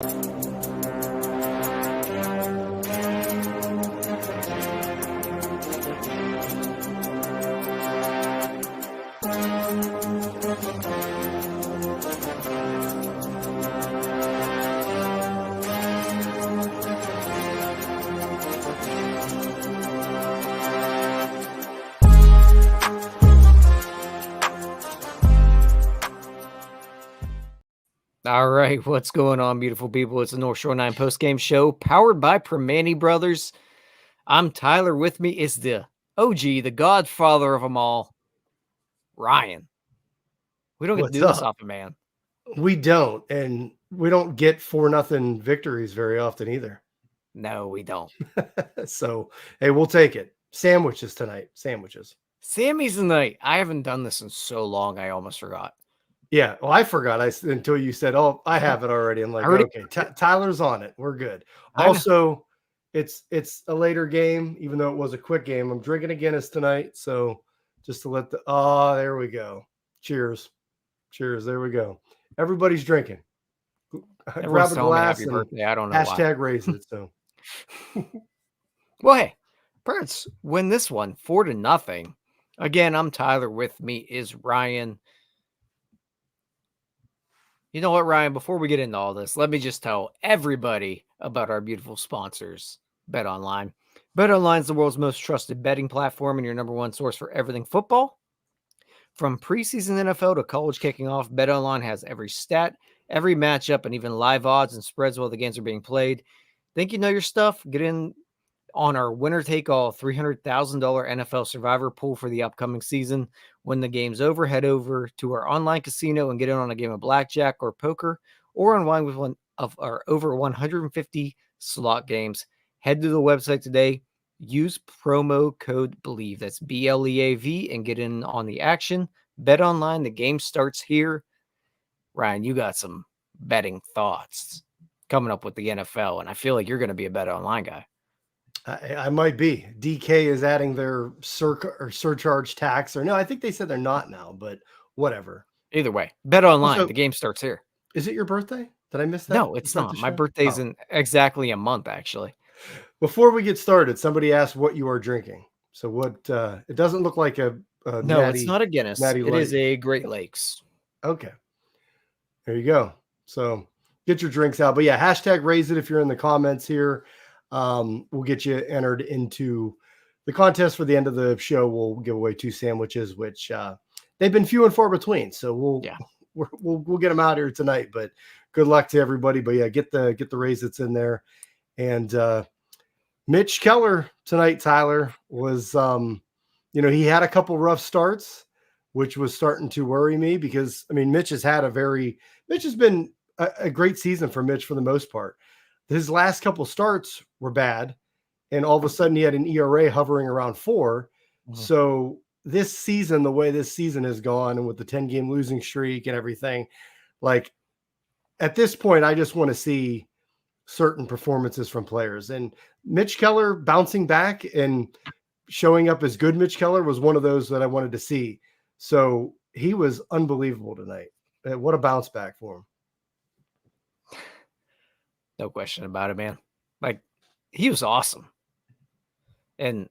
All right, what's going on, beautiful people? It's the NS9 Postgame show powered by Primanti Brothers. I'm Tyler. With me is the OG, the godfather of them all, Ryan. We don't get to do this often, man. We don't, and we don't get 4-0 victories very often either. No, we don't. So, hey, we'll take it. Sandwiches tonight. Sandwiches. Sammy's tonight. I haven't done this in so long, I almost forgot. Yeah, well, I forgot until you said, "Oh, I have it already." I'm like, okay, Tyler's on it. We're good. Also, it's a later game, even though it was a quick game. I'm drinking a Guinness tonight, so just to let there we go. Cheers. There we go. Everybody's drinking. Grab a glass and birthday. I don't know hashtag raise it. So, well, hey, Birds win this one 4-0. Again, I'm Tyler. With me is Ryan. You know what, Ryan? Before we get into all this, let me just tell everybody about our beautiful sponsors, BetOnline. BetOnline is the world's most trusted betting platform and your number one source for everything football. From preseason NFL to college kicking off, BetOnline has every stat, every matchup, and even live odds and spreads while the games are being played. Think you know your stuff? Get in on our winner-take-all $300,000 NFL Survivor pool for the upcoming season. When the game's over, head over to our online casino and get in on a game of blackjack or poker, or unwind with one of our over 150 slot games. Head to the website today. Use promo code BELIEVE. That's BLEAV and get in on the action. Bet online. The game starts here. Ryan, you got some betting thoughts coming up with the NFL, and I feel like you're going to be a Bet online guy. I might be. DK is adding their surcharge tax, or no, I think they said they're not now, but whatever. Either way, Bet online. The game starts here. Is it your birthday? Did I miss that? No, it's not. My birthday's in exactly a month, actually. Before we get started, somebody asked what you are drinking. So what? It doesn't look like a no. Natty, it's not a Guinness. It is a Great Lakes. Okay, there you go. So get your drinks out. But yeah, hashtag raise it if you're in the comments here. We'll get you entered into the contest for the end of the show. We'll give away 2 sandwiches, which they've been few and far between. So we'll get them out here tonight. But good luck to everybody. But yeah, get the raise that's in there. And Mitch Keller tonight, Tyler, was he had a couple rough starts, which was starting to worry me because Mitch has been a great season for Mitch for the most part. His last couple starts were bad, and all of a sudden he had an ERA hovering around 4. Mm-hmm. So this season, the way this season has gone, and with the 10-game losing streak and everything, like at this point, I just want to see certain performances from players. And Mitch Keller bouncing back and showing up as good Mitch Keller was one of those that I wanted to see. So he was unbelievable tonight. What a bounce back for him. No question about it, man. Like, he was awesome. And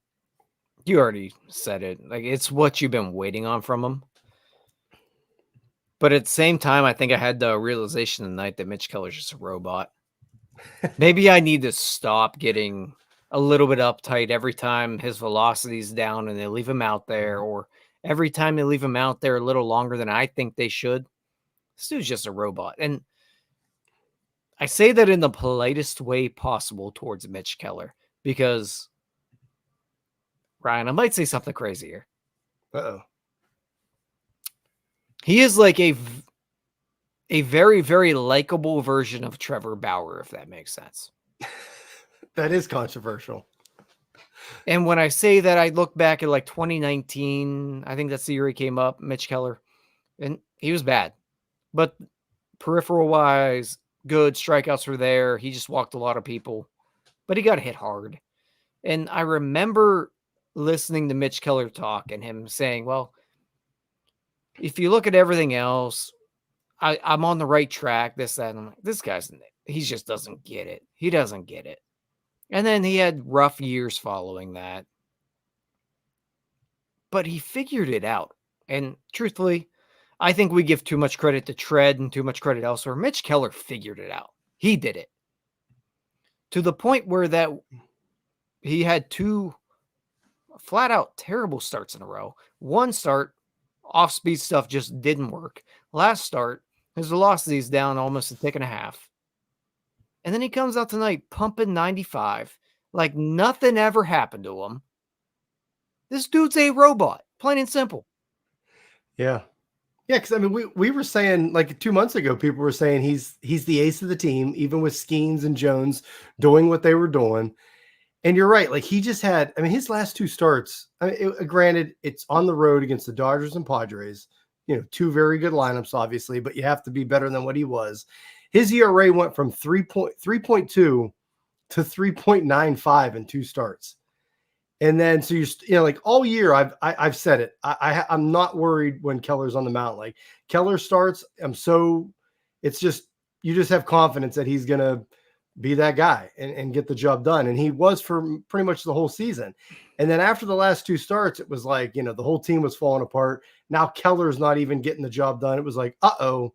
you already said it. Like, it's what you've been waiting on from him. But at the same time, I think I had the realization tonight that Mitch Keller's just a robot. Maybe I need to stop getting a little bit uptight every time his velocity's down and they leave him out there, or every time they leave him out there a little longer than I think they should. This dude's just a robot. And I say that in the politest way possible towards Mitch Keller because, Ryan, I might say something crazy here. Uh-oh. He is like a very, very likable version of Trevor Bauer, if that makes sense. That is controversial. And when I say that, I look back at like 2019. I think that's the year he came up, Mitch Keller. And he was bad. But peripheral-wise, good. Strikeouts were there. He just walked a lot of people. But he got hit hard. And I remember listening to Mitch Keller talk and him saying, well, if you look at everything else, I'm on the right track, this, that. And I'm like, this guy's he just doesn't get it. He doesn't get it. And then he had rough years following that. But he figured it out. And truthfully, I think we give too much credit to Tread and too much credit elsewhere. Mitch Keller figured it out. He did it. To the point where that he had 2 flat out terrible starts in a row. One start, off speed stuff just didn't work. Last start, his velocity is down almost a tick and a half. And then he comes out tonight pumping 95 like nothing ever happened to him. This dude's a robot, plain and simple. Yeah. Yeah, because I mean, we were saying like 2 months ago, people were saying he's the ace of the team, even with Skeens and Jones doing what they were doing. And you're right, like he just had, I mean, his last 2 starts. I mean, granted, it's on the road against the Dodgers and Padres. 2 very good lineups, obviously, but you have to be better than what he was. His ERA went from 3.2 to 3.95 in 2 starts. And then, so like all year, I've said it. I'm not worried when Keller's on the mound. Like Keller starts, it's just, you just have confidence that he's going to be that guy and get the job done. And he was for pretty much the whole season. And then after the last 2 starts, it was like, the whole team was falling apart. Now Keller's not even getting the job done. It was like, uh-oh.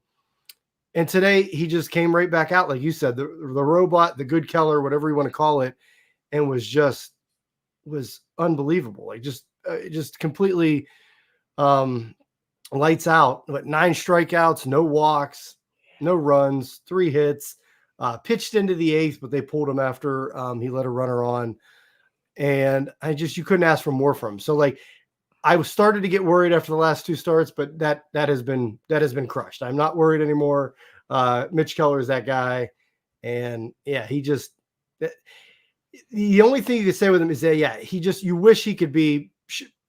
And today he just came right back out. Like you said, the robot, the good Keller, whatever you want to call it, and was unbelievable. Like just completely lights out. But 9 strikeouts, no walks, no runs, 3 hits, pitched into the 8th, but they pulled him after he let a runner on. And you couldn't ask for more from him. So like I was started to get worried after the last 2 starts, but that has been crushed. I'm not worried anymore. Mitch Keller is that guy. And yeah, the only thing you could say with him is that, yeah, you wish he could be,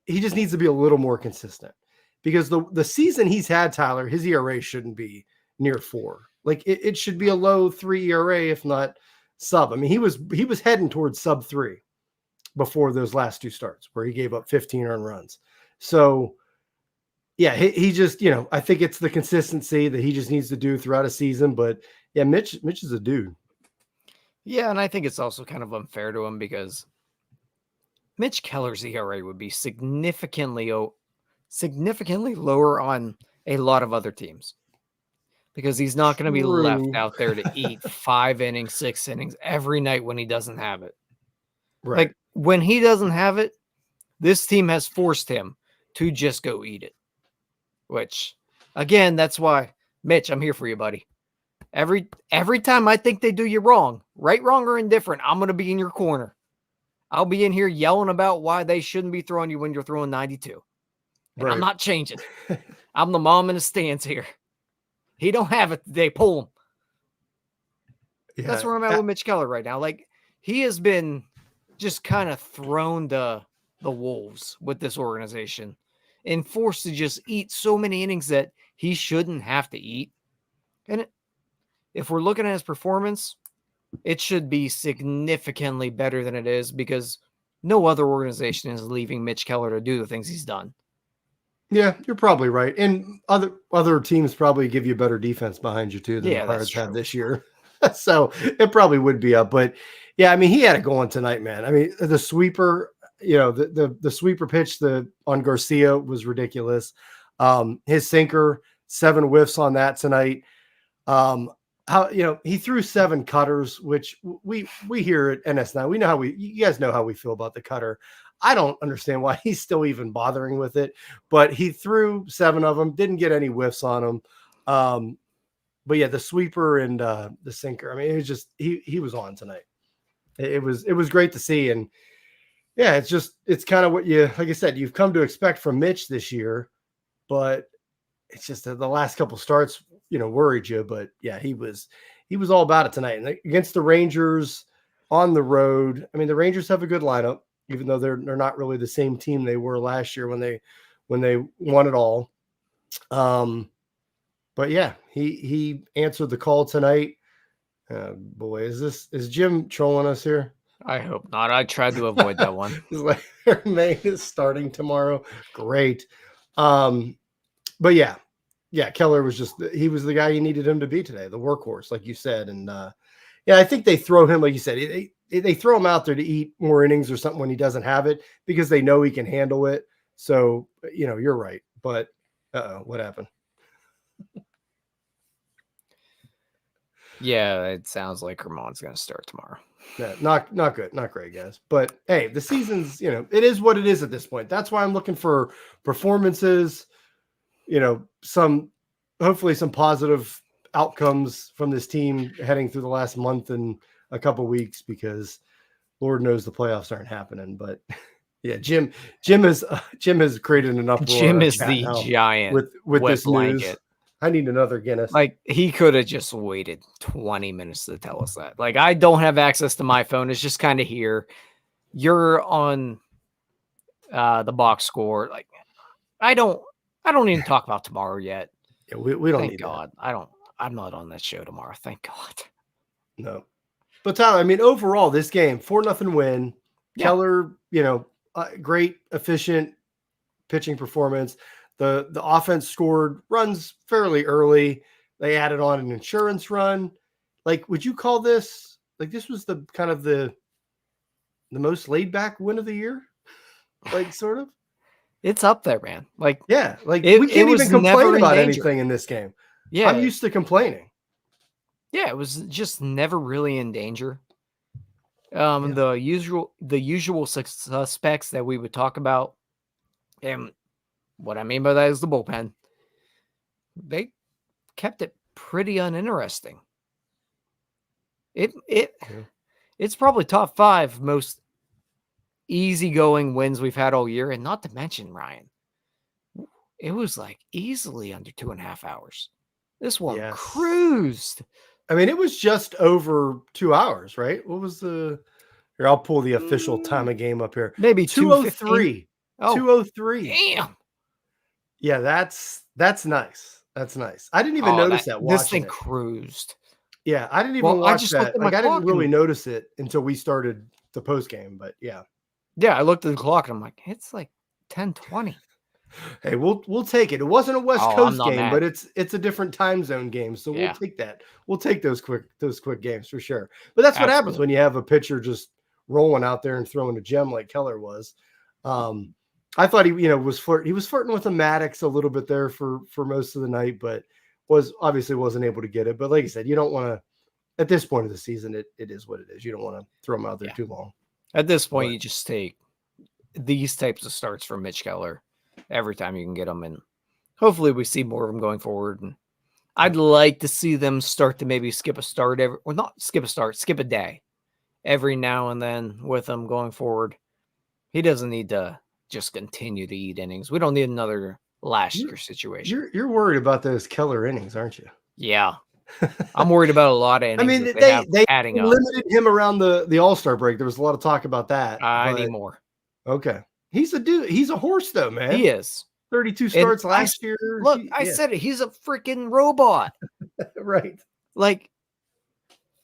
he just needs to be a little more consistent, because the season he's had, Tyler, his ERA shouldn't be near 4. Like it should be a low 3 ERA, if not sub. I mean, he was heading towards sub 3 before those last 2 starts where he gave up 15 earned runs. So yeah, he just, I think it's the consistency that he just needs to do throughout a season. But yeah, Mitch is a dude. Yeah, and I think it's also kind of unfair to him because Mitch Keller's ERA would be significantly lower on a lot of other teams, because he's not going to be left out there to eat 5 innings, 6 innings every night when he doesn't have it. Right. Like when he doesn't have it, this team has forced him to just go eat it. Which, again, that's why, Mitch, I'm here for you, buddy. Every time I think they do you wrong, right, wrong, or indifferent, I'm going to be in your corner. I'll be in here yelling about why they shouldn't be throwing you when you're throwing 92. And right. I'm not changing. I'm the mom in the stands here. He don't have it. They pull him. Yeah, that's where I'm at with Mitch Keller right now. Like, he has been just kind of thrown to the wolves with this organization and forced to just eat so many innings that he shouldn't have to eat. And if we're looking at his performance, it should be significantly better than it is, because no other organization is leaving Mitch Keller to do the things he's done. Yeah, you're probably right. And other teams probably give you better defense behind you too than the Pirates have this year. So it probably would be up. But yeah, I mean, he had it going tonight, man. I mean, the sweeper, the sweeper pitch on Garcia was ridiculous. His sinker, 7 whiffs on that tonight. He threw 7 cutters, which we hear at NS9. We know you guys know how we feel about the cutter. I don't understand why he's still even bothering with it, but he threw 7 of them, didn't get any whiffs on them. But yeah, the sweeper and the sinker, I mean, it was just, he was on tonight. It was great to see. And yeah, it's kind of what like I said, you've come to expect from Mitch this year, but it's just that the last couple starts, worried you. But yeah, he was all about it tonight. And against the Rangers on the road, I mean, the Rangers have a good lineup, even though they're not really the same team they were last year when they won it all. But yeah, he answered the call tonight. Boy, is Jim trolling us here? I hope not. I tried to avoid that one. It's like May is starting tomorrow. Great. But yeah, Keller was he was the guy you needed him to be today, the workhorse, like you said. And Yeah, I think they throw him, like you said, they throw him out there to eat more innings or something when he doesn't have it because they know he can handle it. So, you're right. But what happened? Yeah, it sounds like Ramon's going to start tomorrow. Yeah, not good, not great, guys. But hey, the season's, it is what it is at this point. That's why I'm looking for performances, hopefully some positive outcomes from this team heading through the last month and a couple weeks, because Lord knows the playoffs aren't happening. But yeah, Jim has created an uproar. Jim is the giant with wet this blanket. news. I need another Guinness. Like, he could have just waited 20 minutes to tell us that. Like, I don't have access to my phone. It's just kind of here. You're on the box score. Like, I don't even talk about tomorrow yet. Yeah, we don't Thank need God. That. I'm not on that show tomorrow. Thank God. No. But Tyler, I mean, overall, this game, 4-0 win. Yeah. Keller, great, efficient pitching performance. The offense scored runs fairly early. They added on an insurance run. Like, would you call this, like, this was the kind of the most laid back win of the year? Like, sort of? It's up there, man. Like, yeah, like we can't even complain about anything in this game. Yeah. I'm used to complaining. Yeah, it was just never really in danger. The usual suspects that we would talk about, and what I mean by that is the bullpen. They kept it pretty uninteresting. It's probably top 5 most easygoing wins we've had all year, and not to mention, Ryan, it was like easily under 2.5 hours. This one cruised. I mean, it was just over 2 hours, right? What was the? Here, I'll pull the official time of game up here. Maybe 2:03. 2:03. Damn. Yeah, that's nice. That's nice. I didn't even notice that. This thing cruised. Yeah, I didn't even watch that. Like, I didn't really notice it until we started the post game. But yeah. Yeah, I looked at the clock and I'm like, it's like 10:20. Hey, we'll take it. It wasn't a West Coast game, but it's a different time zone game, so we'll take that. We'll take those quick games for sure. But that's what happens when you have a pitcher just rolling out there and throwing a gem like Keller was. I thought he was flirting with the Maddox a little bit there for most of the night, but wasn't able to get it. But like I said, you don't want to, at this point of the season, it is what it is. You don't want to throw him out there too long. At this point, you just take these types of starts from Mitch Keller every time you can get them, and hopefully we see more of them going forward. And I'd like to see them start to maybe skip a day every now and then with them going forward. He doesn't need to just continue to eat innings. We don't need another last year situation. You're worried about those Keller innings, aren't you? Yeah. I'm worried about a lot of innings. I mean, they limited him around the All-Star break. There was a lot of talk about that. I need more. Okay. He's a dude. He's a horse, though, man. He is. 32 starts last year. Look, I said it. He's a freaking robot. Right. Like,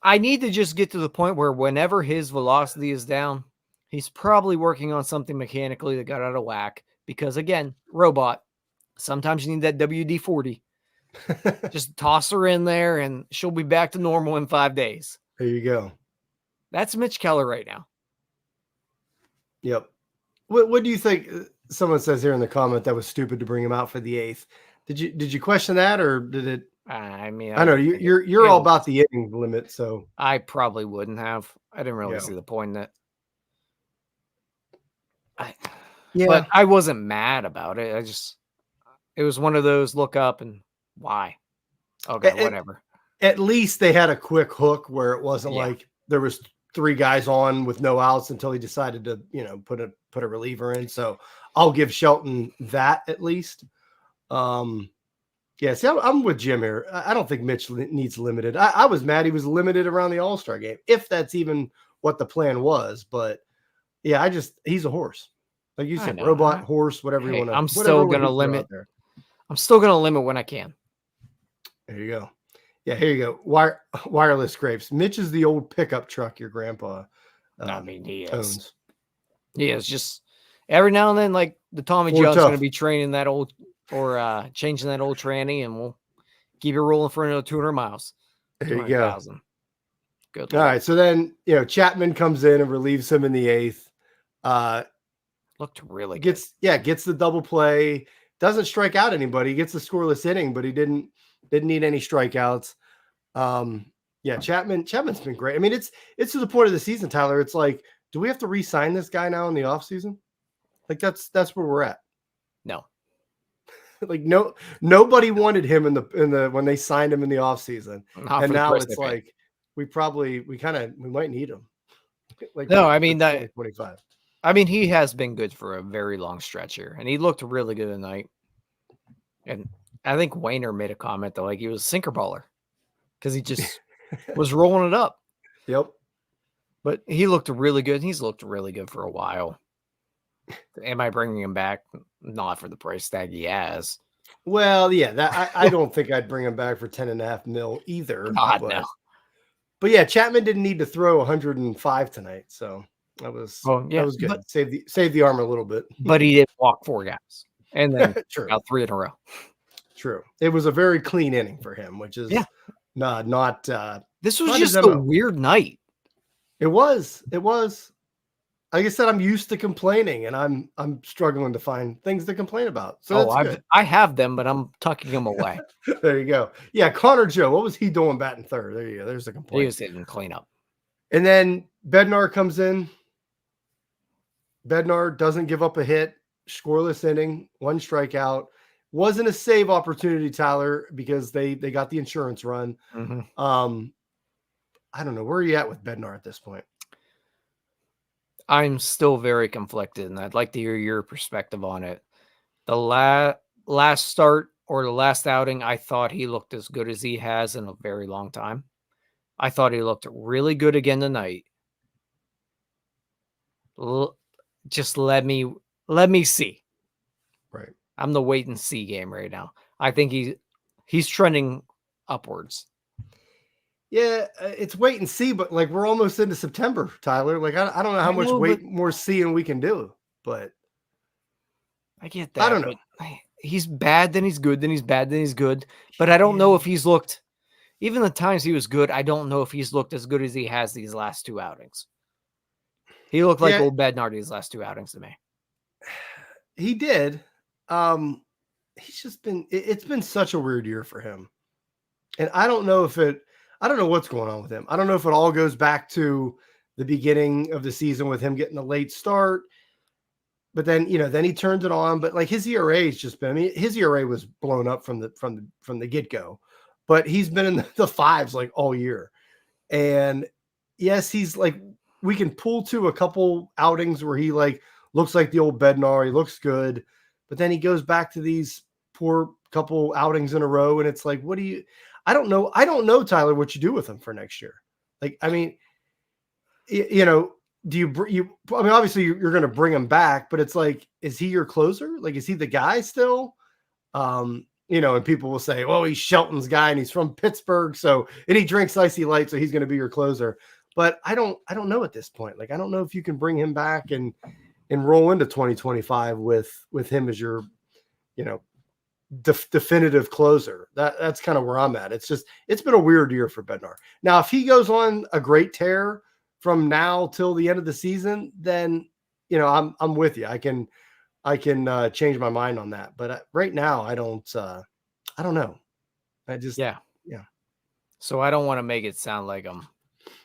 I need to just get to the point where whenever his velocity is down, he's probably working on something mechanically that got out of whack. Because, again, robot. Sometimes you need that WD-40. Just toss her in there, and she'll be back to normal in 5 days. There you go. That's Mitch Keller right now. Yep. What do you think? Someone says here in the comment that was stupid to bring him out for the 8th. Did you question that, or did it? I mean, I know you're all about the inning limit, so I probably wouldn't have. I didn't really see the point in it. But I wasn't mad about it. It was one of those look up and why. Okay, whatever. At least they had a quick hook where it wasn't like there was 3 guys on with no outs until he decided to, put a reliever in. So I'll give Shelton that at least. See, I'm with Jim here. I don't think Mitch needs limited. I was mad he was limited around the All-Star game, if that's even what the plan was. But yeah, he's a horse. Like you said, robot, horse, whatever you want to. I'm still going to limit. I'm still going to limit when I can. There you go. Yeah, here you go. Wireless grapes. Mitch is the old pickup truck your grandpa he owns. is. He is. Just every now and then, like the Tommy John's going to be training that old or changing that old tranny, and we'll keep it rolling for another 200 miles. There you go. Good All Lord. right. So then, Chapman comes in and relieves him in the 8th. Looked really good. Gets the double play. Doesn't strike out anybody. Gets the scoreless inning, but he didn't need any strikeouts. Chapman's been great. I mean, it's to the point of the season, Tyler. It's like, do we have to re-sign this guy now in the offseason? Like that's where we're at. No. Like nobody wanted him in the when they signed him in the offseason. Not And for the now price it's they paid. like we might need him. Like No, for I mean that 2025. I mean, he has been good for a very long stretch here, and he looked really good tonight. And I think Wayner made a comment that like he was a sinker baller because he just was rolling it up. Yep. But he looked really good. He's looked really good for a while. Am I bringing him back? Not for the price tag he has. Well, yeah, that I don't think I'd bring him back for 10.5 mil either. God, no. But yeah, Chapman didn't need to throw 105 tonight, so that was good. But, Save the arm a little bit. But he did walk 4 guys and then True. out 3 in a row. True. It was a very clean inning for him, which is not this was not just a weird night. It was. Like I said, I'm used to complaining, and I'm struggling to find things to complain about. So I have them, but I'm tucking them away. There you go. Yeah, Connor Joe, what was he doing batting third? There you go. There's the complaint. He was hitting cleanup. And then Bednar comes in. Bednar doesn't give up a hit. Scoreless inning, 1 strikeout. Wasn't a save opportunity, Tyler, because they got the insurance run. Mm-hmm. I don't know. Where are you at with Bednar at this point? I'm still very conflicted, and I'd like to hear your perspective on it. The last start or the last outing, I thought he looked as good as he has in a very long time. I thought he looked really good again tonight. Just let me see. Right. I'm the wait and see game right now. I think he's trending upwards. Yeah, it's wait and see, but like we're almost into September, Tyler. Like I don't know how much more seeing we can do, but I get that. I don't know. He's bad, then he's good, then he's bad, then he's good. But I don't know if he's looked, even the times he was good, I don't know if he's looked as good as he has these last 2 outings. He looked like old Bednar these last 2 outings to me. He did. He's just it's been such a weird year for him. And I don't know what's going on with him. I don't know if it all goes back to the beginning of the season with him getting a late start. But then, then he turned it on. But like his ERA has just been, his ERA was blown up from the get-go. But he's been in the 5s like all year. And yes, he's like, we can pull to a couple outings where he like looks like the old Bednar. He looks good. But then he goes back to these poor couple outings in a row. And it's like, I don't know, Tyler, what you do with him for next year. Like, I mean, obviously you're going to bring him back, but it's like, is he your closer? Like, is he the guy still? And people will say, well, he's Shelton's guy and he's from Pittsburgh. And he drinks icy light. So he's going to be your closer. But I don't know at this point. Like, I don't know if you can bring him back and roll into 2025 with him as your, definitive closer. That's kind of where I'm at. It's been a weird year for Bednar. Now, if he goes on a great tear from now till the end of the season, then I'm with you. I can change my mind on that. But right now, I don't know. Yeah. So I don't want to make it sound like I'm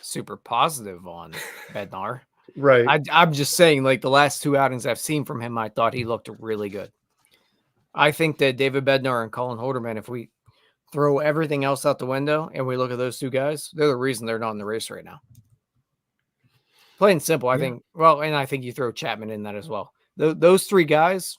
super positive on Bednar. Right. I'm just saying, like the last 2 outings I've seen from him, I thought he looked really good. I think that David Bednar and Colin Holderman, if we throw everything else out the window and we look at those 2 guys, they're the reason they're not in the race right now. Plain and simple, I think. Well, and I think you throw Chapman in that as well. Those 3 guys,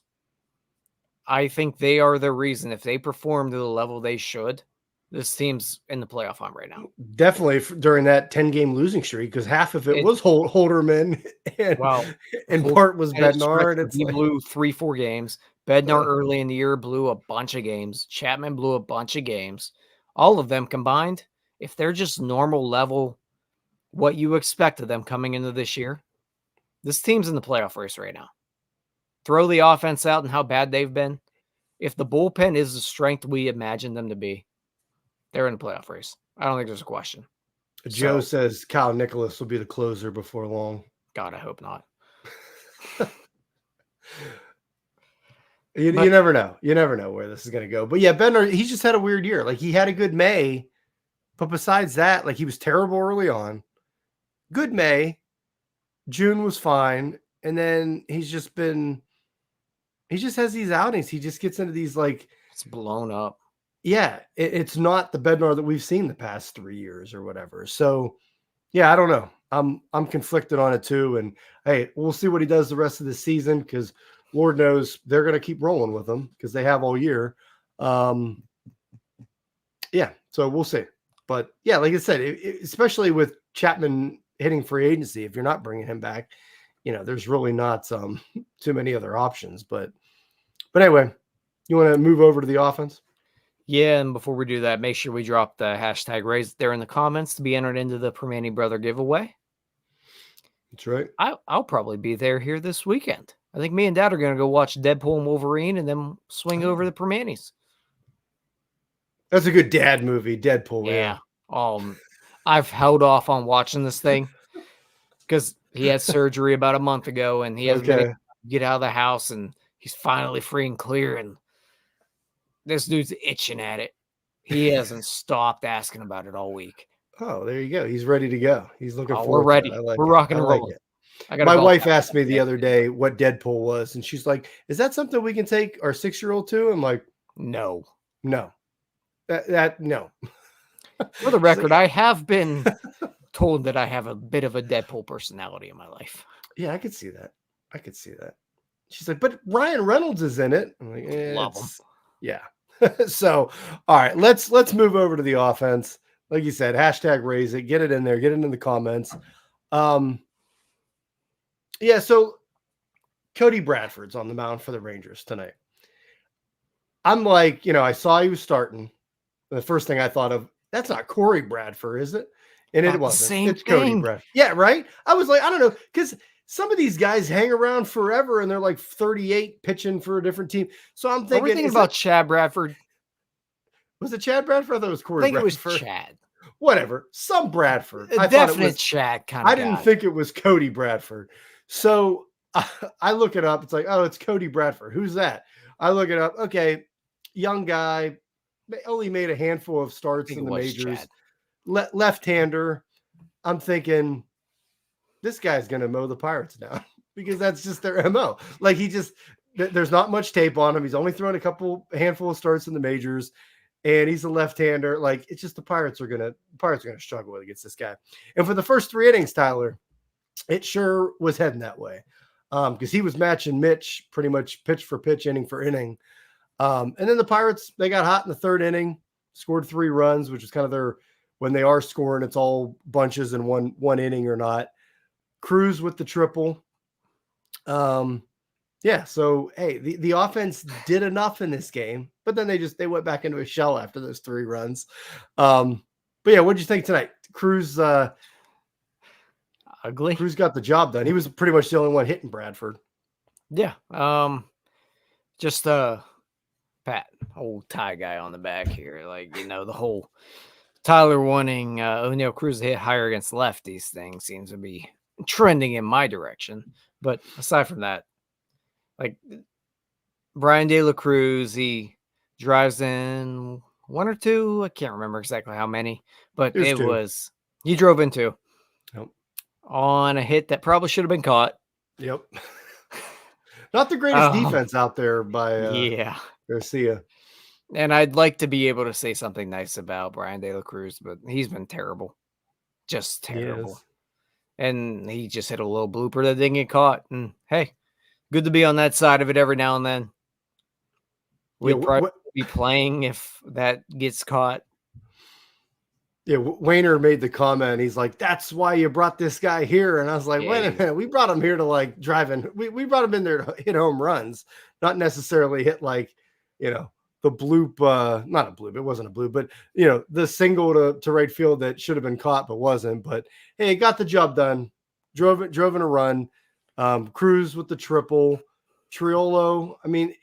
I think they are the reason. If they perform to the level they should, this team's in the playoff hunt right now. Definitely during that 10-game losing streak, because half of it was Holderman and part was Bednar. And he blew 3-4 games. Bednar early in the year blew a bunch of games. Chapman blew a bunch of games. All of them combined, if they're just normal level, what you expect of them coming into this year, this team's in the playoff race right now. Throw the offense out and how bad they've been. If the bullpen is the strength we imagine them to be, they're in the playoff race. I don't think there's a question. Joe So, says Kyle Nicholas will be the closer before long. God, I hope not. You never know. You never know where this is going to go. But yeah, Bednar, he just had a weird year. Like he had a good May, but besides that, like he was terrible early on. Good May. June was fine. And then he just has these outings. He just gets into these like, it's blown up. Yeah, it's not the Bednar that we've seen the past 3 years or whatever. So yeah, I don't know. I'm conflicted on it too. And hey, we'll see what he does the rest of the season because Lord knows they're going to keep rolling with him because they have all year. Yeah, so we'll see. But yeah, like I said, especially with Chapman hitting free agency, if you're not bringing him back, there's really not too many other options. But anyway, you want to move over to the offense? Yeah, and before we do that, make sure we drop the hashtag raise there in the comments to be entered into the Primanti brother giveaway. That's right. I'll probably be there here this weekend. I think me and Dad are going to go watch Deadpool and Wolverine and then swing over the Primantis. That's a good dad movie, Deadpool. Yeah. I've held off on watching this thing because he had surgery about a month ago and he hasn't been able to get out of the house and he's finally free and clear and this dude's itching at it. He hasn't stopped asking about it all week. Oh, there you go. He's ready to go. He's looking forward. We're ready. To it. I like we're it. rocking I and like rolling. it. My wife asked me the other day what Deadpool was, and she's like, "Is that something we can take our 6-year-old to?" I'm like, No. That no. For the record, I have been told that I have a bit of a Deadpool personality in my life. Yeah, I could see that. She's like, but Ryan Reynolds is in it. I'm like, Love him. Yeah. So, all right, let's move over to the offense. Like you said, hashtag raise it, get it in there, get it in the comments. Yeah, so Cody Bradford's on the mound for the Rangers tonight. I'm like, I saw he was starting. The first thing I thought of, that's not Corey Bradford, is it? And it wasn't. It's Cody Bradford. Yeah, right? I was like, I don't know, because some of these guys hang around forever and they're like 38 pitching for a different team. So I'm thinking. Are we thinking about Chad Bradford? Was it Chad Bradford? I thought it was Corey Bradford. I think it was Chad. Whatever. Some Bradford. I thought it was Chad kind of I didn't think it was Cody Bradford. So I look it up. It's like, oh, it's Cody Bradford. Who's that? I look it up. Okay. Young guy. Only made a handful of starts in the majors. Left-hander. I'm thinking this guy's going to mow the Pirates down because that's just their MO. Like there's not much tape on him. He's only thrown a handful of starts in the majors and he's a left-hander. Like it's just the Pirates are going to struggle against this guy. And for the first 3 innings, Tyler, it sure was heading that way. Because he was matching Mitch pretty much pitch for pitch, inning for inning. And then the Pirates, they got hot in the 3rd inning, scored 3 runs, which is kind of when they are scoring, it's all bunches in one inning or not. Cruz with the triple. Yeah. So, hey, the offense did enough in this game, but then they went back into a shell after those 3 runs. But yeah, what'd you think tonight? Cruz, ugly. Cruz got the job done. He was pretty much the only one hitting Bradford. Yeah. Just Pat, old Ty guy on the back here. Like, the whole Tyler wanting Oneil Cruz to hit higher against lefties thing seems to be trending in my direction. But aside from that, like Brian De La Cruz, he drives in 1 or 2. I can't remember exactly how many, but he drove in 2 on a hit that probably should have been caught. Yep. Not the greatest defense out there by Garcia. And I'd like to be able to say something nice about Brian De La Cruz, but he's been terrible. Just terrible. Yes. And he just hit a little blooper that didn't get caught. And hey, good to be on that side of it every now and then. We'd probably be playing if that gets caught. Yeah, Wayner made the comment. He's like, that's why you brought this guy here. And I was like, wait a minute. We brought him here to like drive in. We brought him in there to hit home runs, not necessarily hit like, the bloop, not a bloop. It wasn't a bloop, but the single to right field that should have been caught, but wasn't. But hey, got the job done. Drove in a run. Cruz with the triple. Triolo. I mean,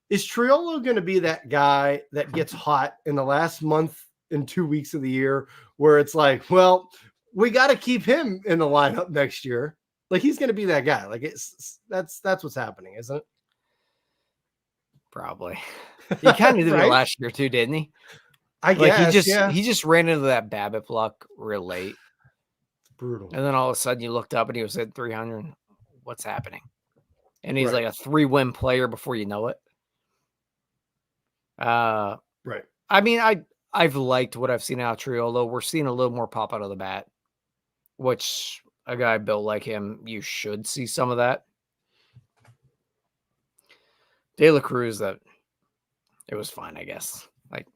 is Triolo going to be that guy that gets hot in the last month in 2 weeks of the year where it's like, well, we got to keep him in the lineup next year. Like he's going to be that guy. Like that's what's happening, isn't it? Probably. He kind of did Right? it last year too, didn't he? I Like guess, he just ran into that BABIP luck real late. It's brutal. And then all of a sudden you looked up and he was at 300. What's happening? And he's Right. like a 3-win player before you know it. Right. I mean, I've liked what I've seen out of Triolo. We're seeing a little more pop out of the bat, which a guy built like him, you should see some of that. De La Cruz, that it was fine, I guess. Like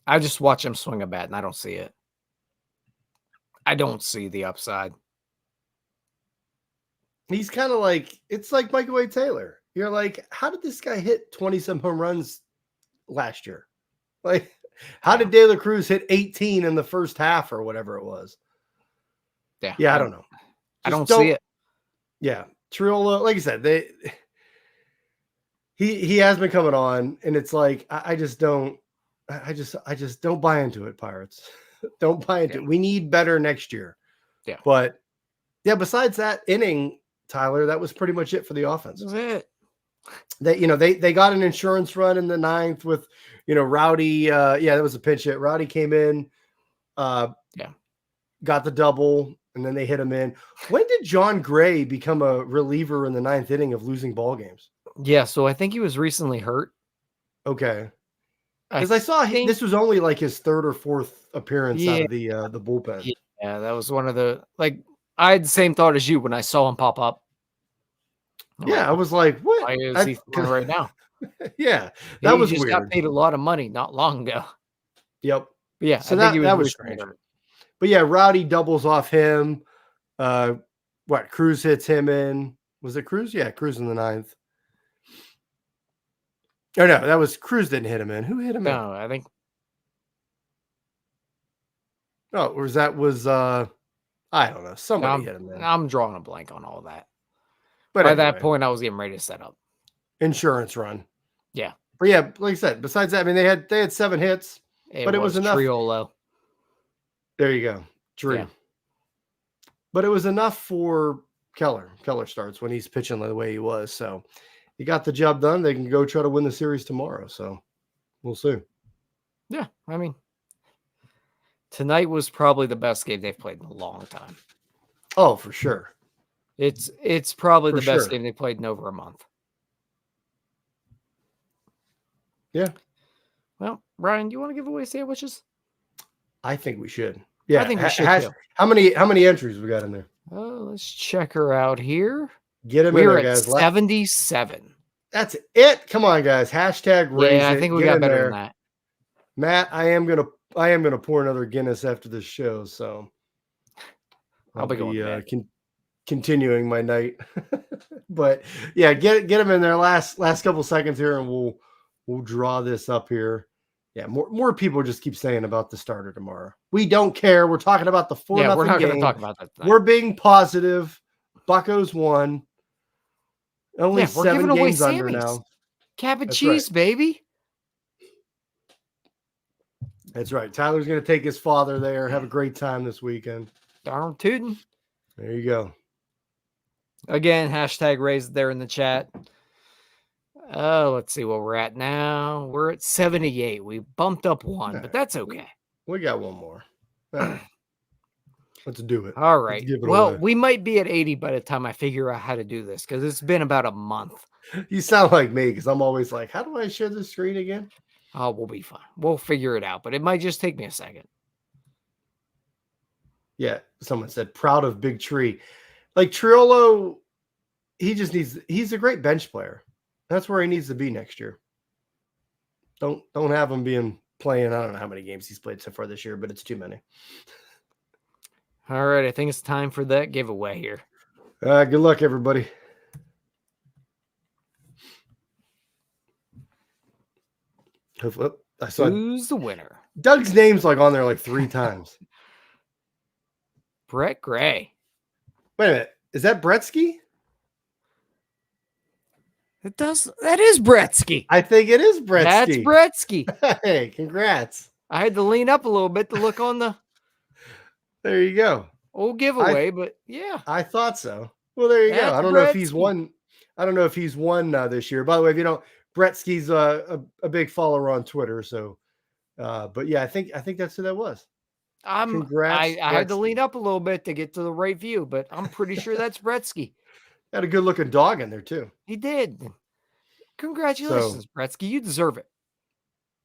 I just watch him swing a bat and I don't see it. I don't see the upside. He's kind of like, it's like Michael A. Taylor. You're like, how did this guy hit 20-some home runs last year? Like, how did De La Cruz hit 18 in the first half or whatever it was? Yeah, I don't know. I don't see it. Yeah. Triolo, like I said, he has been coming on, and it's like I just don't buy into it, Pirates. Don't buy into it. We need better next year. Yeah. But yeah, besides that inning, Tyler, that was pretty much it for the offense. That was it. They got an insurance run in the 9th with Rowdy. That was a pinch hit. Rowdy came in, got the double, and then they hit him in. When did John Gray become a reliever in the 9th inning of losing ball games? Yeah, so I think he was recently hurt. Okay. Because I saw this was only like his 3rd or 4th appearance out of the bullpen. Yeah, that was one of the I had the same thought as you when I saw him pop up. I was like, what? Why is he throwing right now? Yeah, that was just weird. Got paid a lot of money not long ago. Yep. But yeah, so that was strange. But yeah, Rowdy doubles off him. Cruz hits him in. Was it Cruz? Yeah, Cruz in the 9th. Oh no, that was Cruz didn't hit him in. Who hit him in? No, I think. Oh, or was I don't know. Somebody hit him in. I'm drawing a blank on all that. But by that point, I was getting ready to set up. Insurance run. Yeah. But yeah, like I said, besides that, I mean they had 7 hits, but it was enough. Triolo. There you go. True. Yeah. But it was enough for Keller. Keller starts when he's pitching the way he was. So he got the job done. They can go try to win the series tomorrow. So we'll see. Yeah. I mean, tonight was probably the best game they've played in a long time. Oh, for sure. It's probably the best game they played in over a month. Yeah. Well, Ryan, do you want to give away sandwiches? I think we should. Yeah, I think we should too. How many entries we got in there? Oh, let's check her out here. Get them in there, guys. 77. That's it. Come on, guys. Hashtag raise Yeah, I think we got better than that. Matt, I am gonna pour another Guinness after this show, so I'll be going continuing my night. But yeah, get them in there. Last couple seconds here, and we'll draw this up here. Yeah, more people just keep saying about the starter tomorrow. We don't care. We're talking about the 4-0 game. We're not going to talk about that tonight. We're being positive. Buccos won. Only 7 games under now. Cap and cheese, baby. That's right. Tyler's going to take his father there. Have a great time this weekend. Darn tootin'. There you go. Again, hashtag raised there in the chat. Let's see what we're at now. We're at 78. We bumped up 1, but that's okay. We got one more. Let's do it. All right. Well, we might be at 80 by the time I figure out how to do this because it's been about a month. You sound like me because I'm always like, how do I share the screen again? Oh, we'll be fine. We'll figure it out, but it might just take me a second. Yeah. Someone said, proud of Big Tree. Like Triolo, he's a great bench player. That's where he needs to be next year. Don't have him playing. I don't know how many games he's played so far this year, but it's too many. All right, I think it's time for that giveaway here. Good luck, everybody. Hopefully, I saw who's the winner. Doug's name's on there 3 times. Brett Gray. Wait a minute, is that Bretsky? That is Bretsky. I think it is Bretsky. That's Bretsky. Hey, congrats. I had to lean up a little bit to look on the There you go. old giveaway, but yeah. I thought so. Well, there you go. That's I don't know if he's Gretzky. won. I don't know if he's won this year. By the way, if you don't, Gretzky's a big follower on Twitter. So, but yeah, I think that's who that was. Congrats. I had to lean up a little bit to get to the right view, but I'm pretty sure that's Gretzky. Had a good looking dog in there too. He did. Congratulations, Gretzky. You deserve it.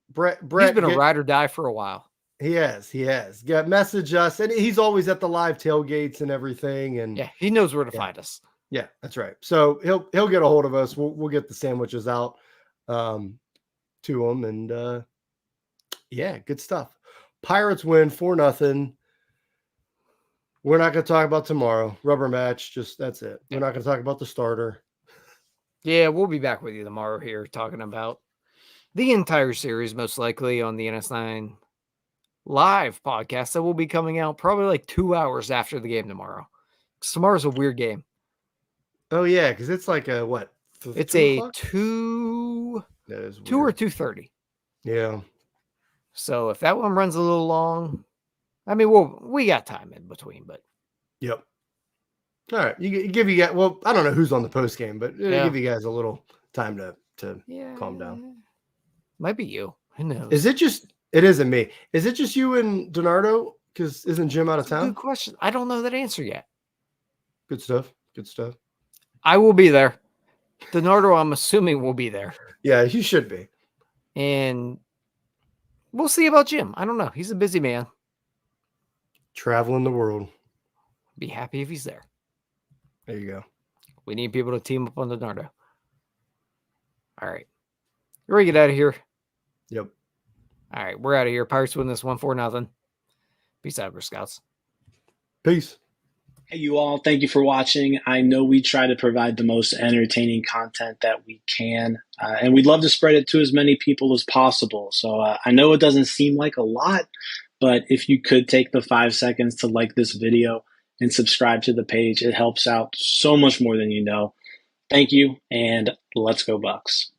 Brett, he's been a ride or die for a while. He has. Yeah, message us, and he's always at the live tailgates and everything. And yeah, he knows where to find us. Yeah, that's right. So he'll get a hold of us. We'll get the sandwiches out to him, and yeah, good stuff. Pirates win 4-0. We're not going to talk about tomorrow. Rubber match. Just that's it. We're not going to talk about the starter. Yeah, we'll be back with you tomorrow here talking about the entire series, most likely on the NS9 live podcast that will be coming out probably like 2 hours after the game tomorrow. Tomorrow's a weird game. Oh yeah, because it's like a what? It's a 2 or 2:30. Yeah. So if that one runs a little long, I mean, we got time in between, but yep. All right, give you guys. Well, I don't know who's on the post game, but it'll give you guys a little time to calm down. Might be you. Who knows? Is it just? It isn't me. Is it just you and Donardo? Because isn't Jim out of town? Good question. I don't know that answer yet. Good stuff. I will be there. Donardo, I'm assuming, will be there. Yeah, he should be. And we'll see about Jim. I don't know. He's a busy man. Traveling the world. Be happy if he's there. There you go. We need people to team up on Donardo. All right. You ready to get out of here? Yep. All right. We're out of here. Pirates win this 1-4-0. Peace out, Girl Scouts. Peace. Hey, you all. Thank you for watching. I know we try to provide the most entertaining content that we can, and we'd love to spread it to as many people as possible. So I know it doesn't seem like a lot, but if you could take the 5 seconds to like this video and subscribe to the page, it helps out so much more than you know. Thank you, and let's go Bucks.